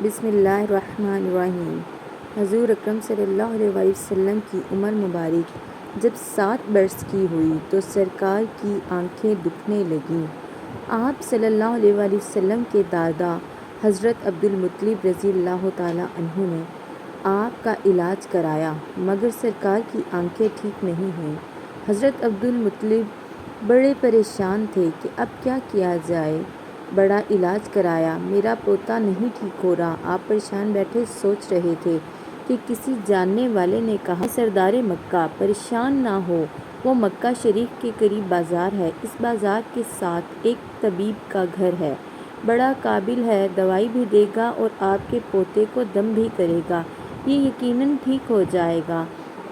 بسم اللہ الرحمن الرحیم۔ حضور اکرم صلی اللہ علیہ وسلم کی عمر مبارک جب 7 برس کی ہوئی تو سرکار کی آنکھیں دکھنے لگیں۔ آپ صلی اللہ علیہ وسلم کے دادا حضرت عبدالمطلب رضی اللہ تعالیٰ عنہ نے آپ کا علاج کرایا مگر سرکار کی آنکھیں ٹھیک نہیں ہوئیں۔ حضرت عبدالمطلب بڑے پریشان تھے کہ اب کیا کیا جائے۔ بڑا علاج کرایا، میرا پوتا نہیں ٹھیک ہو رہا۔ آپ پریشان بیٹھے سوچ رہے تھے کہ کسی جاننے والے نے کہا، سردار مکہ پریشان نہ ہو، وہ مکہ شریف کے قریب بازار ہے، اس بازار کے ساتھ ایک طبیب کا گھر ہے، بڑا قابل ہے، دوائی بھی دے گا اور آپ کے پوتے کو دم بھی کرے گا، یہ یقیناً ٹھیک ہو جائے گا۔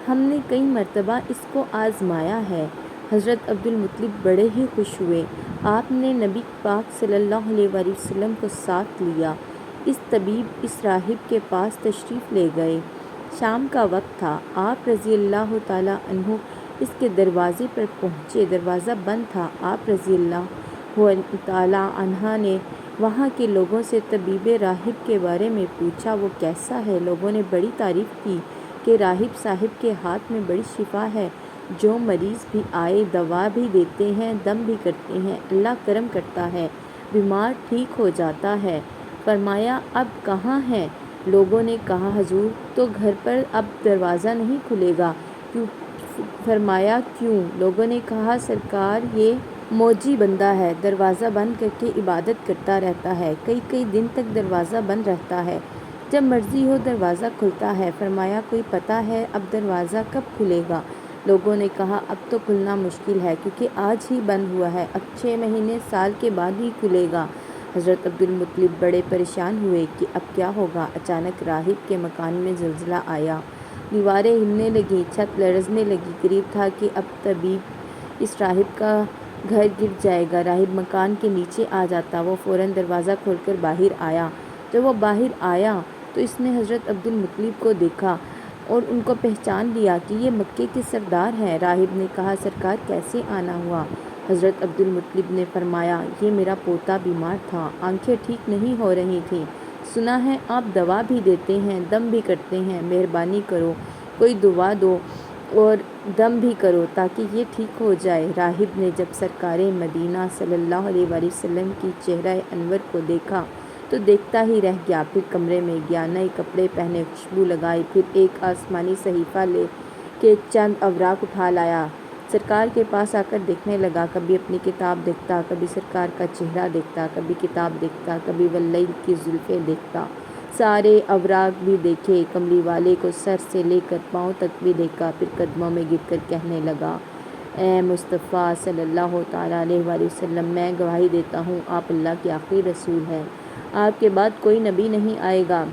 ہم نے کئی مرتبہ اس کو آزمایا ہے۔ حضرت عبدالمطلب بڑے ہی خوش ہوئے۔ آپ نے نبی پاک صلی اللہ علیہ وسلم کو ساتھ لیا، اس طبیب اس راہب کے پاس تشریف لے گئے۔ شام کا وقت تھا، آپ رضی اللہ تعالیٰ عنہ اس کے دروازے پر پہنچے، دروازہ بند تھا۔ آپ رضی اللہ تعالیٰ عنہ نے وہاں کے لوگوں سے طبیب راہب کے بارے میں پوچھا، وہ کیسا ہے؟ لوگوں نے بڑی تعریف کی کہ راہب صاحب کے ہاتھ میں بڑی شفا ہے، جو مریض بھی آئے دوا بھی دیتے ہیں، دم بھی کرتے ہیں، اللہ کرم کرتا ہے، بیمار ٹھیک ہو جاتا ہے۔ فرمایا اب کہاں ہیں؟ لوگوں نے کہا حضور تو گھر پر اب دروازہ نہیں کھلے گا۔ فرمایا کیوں؟ لوگوں نے کہا سرکار یہ موجی بندہ ہے، دروازہ بند کر کے عبادت کرتا رہتا ہے، کئی دن تک دروازہ بند رہتا ہے، جب مرضی ہو دروازہ کھلتا ہے۔ فرمایا کوئی پتہ ہے اب دروازہ کب کھلے گا؟ لوگوں نے کہا اب تو کھلنا مشکل ہے کیونکہ آج ہی بند ہوا ہے، اب 6 مہینے سال کے بعد ہی کھلے گا۔ حضرت عبدالمطلب بڑے پریشان ہوئے کہ اب کیا ہوگا۔ اچانک راہب کے مکان میں زلزلہ آیا، دیواریں ہلنے لگیں، چھت لرزنے لگی، قریب تھا کہ اب طبیب اس راہب کا گھر گر جائے گا، راہب مکان کے نیچے آ جاتا۔ وہ فوراً دروازہ کھول کر باہر آیا۔ جب وہ باہر آیا تو اس نے حضرت عبدالمطلب کو دیکھا اور ان کو پہچان لیا کہ یہ مکے کے سردار ہیں۔ راہب نے کہا سرکار کیسے آنا ہوا؟ حضرت عبدالمطلب نے فرمایا یہ میرا پوتا بیمار تھا، آنکھیں ٹھیک نہیں ہو رہی تھیں، سنا ہے آپ دوا بھی دیتے ہیں، دم بھی کرتے ہیں، مہربانی کرو کوئی دعا دو اور دم بھی کرو تاکہ یہ ٹھیک ہو جائے۔ راہب نے جب سرکار مدینہ صلی اللہ علیہ وسلم کی چہرہ انور کو دیکھا تو دیکھتا ہی رہ گیا، پھر کمرے میں گیا، نئے کپڑے پہنے، خوشبو لگائی، پھر ایک آسمانی صحیفہ لے کے چند اوراق اٹھا لایا، سرکار کے پاس آ کر دیکھنے لگا، کبھی اپنی کتاب دیکھتا، کبھی سرکار کا چہرہ دیکھتا، کبھی کتاب دیکھتا، کبھی واللیل کی زلفیں دیکھتا، سارے اوراق بھی دیکھے، کملی والے کو سر سے لے کر پاؤں تک بھی دیکھا، پھر قدموں میں گر کر کہنے لگا اے مصطفیٰ صلی اللہ تعالیٰ علیہ وسلم، میں گواہی دیتا ہوں آپ اللہ کے آخری رسول ہیں، آپ کے بعد کوئی نبی نہیں آئے گا۔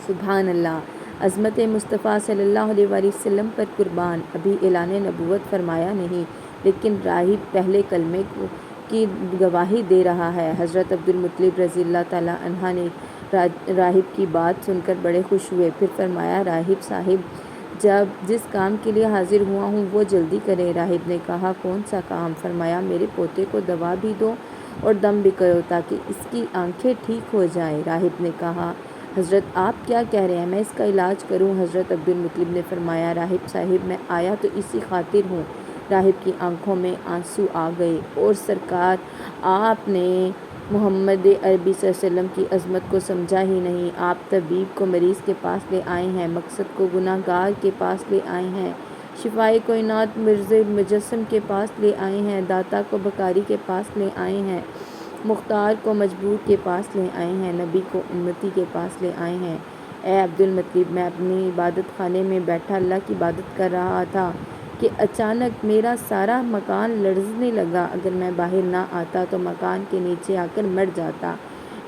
سبحان اللہ، عظمت مصطفیٰ صلی اللہ علیہ وسلم پر قربان، ابھی اعلان نبوت فرمایا نہیں لیکن راہب پہلے کلمے کی گواہی دے رہا ہے۔ حضرت عبدالمطلب رضی اللہ تعالیٰ عنہ نے راہب کی بات سن کر بڑے خوش ہوئے، پھر فرمایا راہب صاحب جس کام کے لیے حاضر ہوا ہوں وہ جلدی کریں۔ راہب نے کہا کون سا کام؟ فرمایا میرے پوتے کو دوا بھی دو اور دم بھی کرو تاکہ اس کی آنکھیں ٹھیک ہو جائیں۔ راہب نے کہا حضرت آپ کیا کہہ رہے ہیں، میں اس کا علاج کروں؟ حضرت عبدالمطلب نے فرمایا راہب صاحب میں آیا تو اسی خاطر ہوں۔ راہب کی آنکھوں میں آنسو آ گئے اور سرکار آپ نے محمد عربی صلی اللہ علیہ وسلم کی عظمت کو سمجھا ہی نہیں۔ آپ طبیب کو مریض کے پاس لے آئے ہیں، مقصد کو گناہ گار کے پاس لے آئے ہیں، شفائے کائنات مرز مجسم کے پاس لے آئے ہیں، داتا کو بکاری کے پاس لے آئے ہیں، مختار کو مجبور کے پاس لے آئے ہیں، نبی کو امتی کے پاس لے آئے ہیں۔ اے عبدالمطلب میں اپنی عبادت خانے میں بیٹھا اللہ کی عبادت کر رہا تھا کہ اچانک میرا سارا مکان لرزنے لگا، اگر میں باہر نہ آتا تو مکان کے نیچے آ کر مر جاتا۔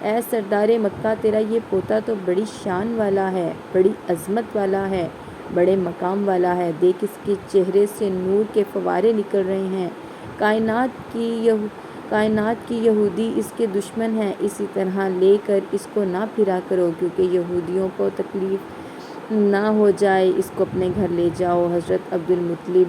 اے سردار مکہ تیرا یہ پوتا تو بڑی شان والا ہے، بڑی عظمت والا ہے، بڑے مقام والا ہے، دیکھ اس کے چہرے سے نور کے فوارے نکل رہے ہیں، کائنات کی یہودی اس کے دشمن ہیں، اسی طرح لے کر اس کو نہ پھرا کرو کیونکہ یہودیوں کو تکلیف نہ ہو جائے، اس کو اپنے گھر لے جاؤ۔ حضرت عبدالمطلب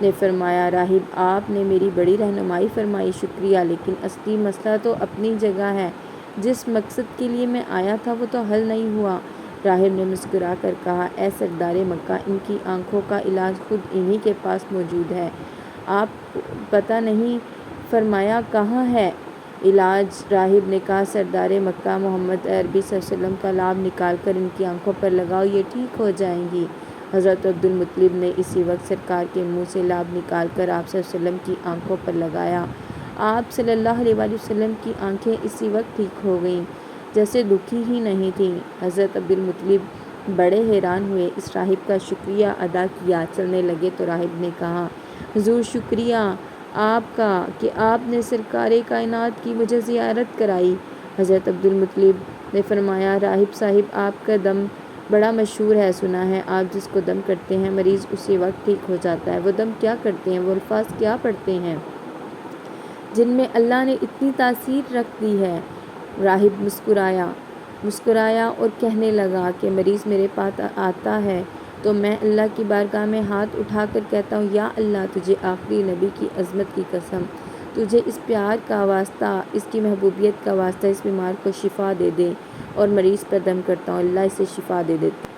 نے فرمایا راہب آپ نے میری بڑی رہنمائی فرمائی، شکریہ، لیکن اصلی مسئلہ تو اپنی جگہ ہے، جس مقصد کے لیے میں آیا تھا وہ تو حل نہیں ہوا۔ راہب نے مسکرا کر کہا، اے سردار مکہ، ان کی آنکھوں کا علاج خود انہی کے پاس موجود ہے۔ آپ پتہ نہیں فرمایا کہاں ہے علاج؟ راہب نے کہا، سردار مکہ، محمد عربی صلی اللہ علیہ وسلم کا لعاب نکال کر ان کی آنکھوں پر لگاؤ، یہ ٹھیک ہو جائیں گی۔ حضرت عبدالمطلب نے اسی وقت سرکار کے منہ سے لعاب نکال کر آپ صلی اللہ علیہ وسلم کی آنکھوں پر لگایا۔ آپ صلی اللہ علیہ وآلہ وسلم کی آنکھیں اسی وقت ٹھیک ہو گئیں، جیسے دکھی ہی نہیں تھیں۔ حضرت عبدالمطلب بڑے حیران ہوئے، اس راہب کا شکریہ ادا کیا، چلنے لگے تو راہب نے کہا، حضور شکریہ آپ کا کہ آپ نے سرکار کائنات کی مجھے زیارت کرائی۔ حضرت عبدالمطلب نے فرمایا، راہب صاحب، آپ کا دم بڑا مشہور ہے، سنا ہے آپ جس کو دم کرتے ہیں مریض اسی وقت ٹھیک ہو جاتا ہے۔ وہ دم کیا کرتے ہیں؟ وہ الفاظ کیا پڑھتے ہیں جن میں اللہ نے اتنی تاثیر رکھ دی ہے؟ راہب مسکرایا اور کہنے لگا کہ مریض میرے پاس آتا ہے تو میں اللہ کی بارگاہ میں ہاتھ اٹھا کر کہتا ہوں، یا اللہ، تجھے آخری نبی کی عظمت کی قسم، تجھے اس پیار کا واسطہ، اس کی محبوبیت کا واسطہ، اس بیمار کو شفا دے دے، اور مریض پر دم کرتا ہوں، اللہ اسے شفا دے دیتا